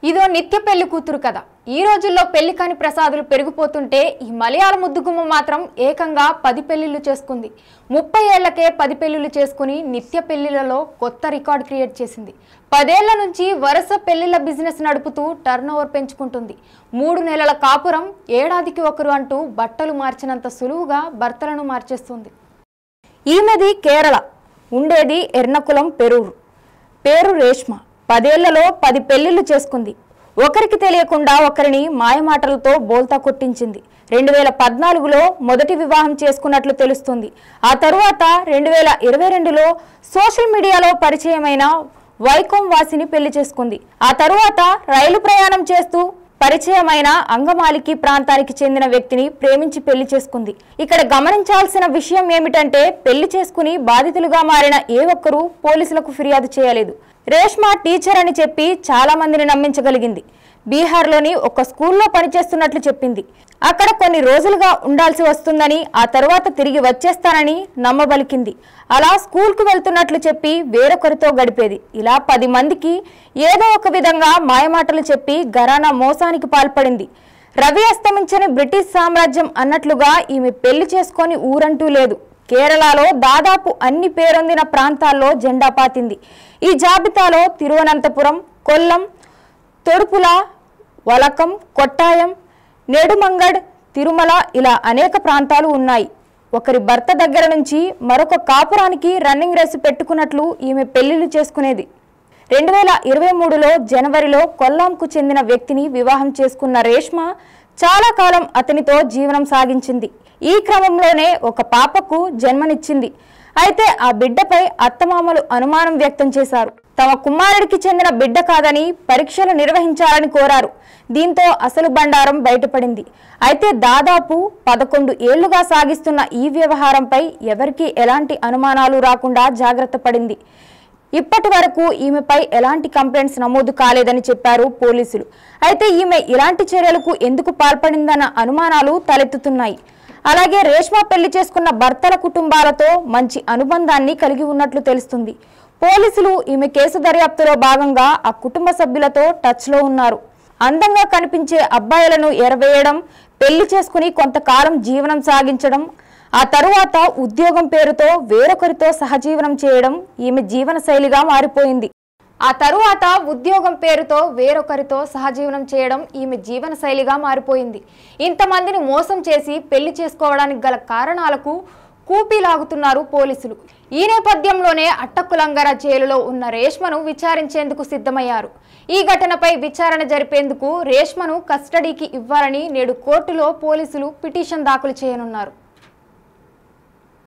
ఇదో నిత్య పెళ్లి కూతురు కదా. ఈ రోజుల్లో పెళ్లి కాని ప్రసాదులు పెరిగిపోతుంటే ఈ మలయాళ ముద్దుగుమ్మ మాత్రం ఏకంగా 10 పెళ్లిళ్లు చేసుకుంది. 30 ఏళ్లకే 10 పెళ్లిళ్లు చేసుకుని నిత్య పెళ్లిళ్లలో కొత్త రికార్డ్ క్రియేట్ చేసింది. 10 ఏళ్ల నుంచి వరుస పెళ్లిళ్ల బిజినెస్ నడుపుతూ టర్నోవర్ పెంచుకుంటుంది. 3 నెలల కాపురం ఏడాదికి ఒకరు అంటూ బట్టలు మార్చినంత సులువుగా భర్తలను మార్చేస్తుంది. ఈమెది కేరళ, ఉండేది ఎర్నకులం పెరూరు. పేరు రేష్మ. 10 ఏళ్లలో 10 పెళ్లిళ్లు చేసుకుంది. ఒకరికి తెలియకుండా ఒకరిని మాయమాటలతో బోల్తా కొట్టించింది. 2014లో మొదటి వివాహం చేసుకున్నట్లు తెలుస్తుంది. ఆ తరువాత 2022లో సోషల్ మీడియాలో పరిచయమైన వైకోం వాసిని పెళ్లి చేసుకుంది. ఆ తరువాత రైలు ప్రయాణం చేస్తూ పరిచయమైన అంగమాలికి ప్రాంతానికి చెందిన వ్యక్తిని ప్రేమించి పెళ్లి చేసుకుంది. ఇక్కడ గమనించాల్సిన విషయం ఏమిటంటే పెళ్లి చేసుకుని బాధితులుగా మారిన ఏ ఒక్కరూ పోలీసులకు ఫిర్యాదు చేయలేదు. రేష్మ టీచర్ అని చెప్పి చాలా మందిని నమ్మించగలిగింది. బీహార్లోని ఒక స్కూల్లో పనిచేస్తున్నట్లు చెప్పింది. అక్కడ కొన్ని రోజులుగా ఉండాల్సి వస్తుందని, ఆ తర్వాత తిరిగి వచ్చేస్తానని నమ్మబలికింది. అలా స్కూల్కు వెళ్తున్నట్లు చెప్పి వేరొకరితో గడిపేది. ఇలా 10 మందికి ఏదో ఒక విధంగా మాయమాటలు చెప్పి ఘరానా మోసానికి పాల్పడింది. రవి అస్తమించని బ్రిటిష్ సామ్రాజ్యం అన్నట్లుగా ఈమె పెళ్లి చేసుకొని ఊరంటూ లేదు. కేరళలో దాదాపు అన్ని పేరొందిన ప్రాంతాల్లో జెండా పాతింది. ఈ జాబితాలో తిరువనంతపురం, కొల్లం, తొడుపుల, వలకం, కొట్టాయం, నెడుమంగడ్, తిరుమల ఇలా అనేక ప్రాంతాలు ఉన్నాయి. ఒకరి భర్త దగ్గర నుంచి మరొక కాపురానికి రన్నింగ్ రేసు పెట్టుకున్నట్లు ఈమె పెళ్లిళ్లు చేసుకునేది. 2023లో జనవరిలో కొల్లాంకు చెందిన వ్యక్తిని వివాహం చేసుకున్న రేష్మ చాలా కాలం అతనితో జీవనం సాగించింది. ఈ క్రమంలోనే ఒక పాపకు జన్మనిచ్చింది. అయితే ఆ బిడ్డపై అత్తమామలు అనుమానం వ్యక్తం చేశారు. తమ కుమారుడికి చెందిన బిడ్డ కాదని పరీక్షలు నిర్వహించాలని కోరారు. దీంతో అసలు బండారం బయటపడింది. అయితే దాదాపు 11 ఏళ్లుగా సాగిస్తున్న ఈ వ్యవహారంపై ఎవరికీ ఎలాంటి అనుమానాలు రాకుండా జాగ్రత్త పడింది. ఇప్పటి వరకు ఈమెపై ఎలాంటి కంప్లైంట్స్ నమోదు కాలేదని చెప్పారు పోలీసులు. అయితే ఈమె ఇలాంటి చర్యలకు ఎందుకు పాల్పడిందన్న అనుమానాలు తలెత్తుతున్నాయి. అలాగే రేష్మ పెళ్లి చేసుకున్న భర్తల కుటుంబాలతో మంచి అనుబంధాన్ని కలిగి ఉన్నట్లు తెలుస్తుంది. పోలీసులు ఈమె కేసు దర్యాప్తులో భాగంగా ఆ కుటుంబ సభ్యులతో టచ్లో ఉన్నారు. అందంగా కనిపించే అబ్బాయిలను ఎరవేయడం, పెళ్లి చేసుకుని కొంతకాలం జీవనం సాగించడం, ఆ తరువాత ఉద్యోగం పేరుతో వేరొకరితో సహజీవనం చేయడం ఈమె జీవన శైలిగా మారిపోయింది. ఇంతమందిని మోసం చేసి పెళ్లి చేసుకోవడానికి గల కారణాలకు కూపీలాగుతున్నారు పోలీసులు. ఈ నేపథ్యంలోనే అట్టక్కులంగర జైలులో ఉన్న రేష్మను విచారించేందుకు సిద్ధమయ్యారు. ఈ ఘటనపై విచారణ జరిపేందుకు రేష్మను కస్టడీకి ఇవ్వాలని నేడు కోర్టులో పోలీసులు పిటిషన్ దాఖలు చేయనున్నారు.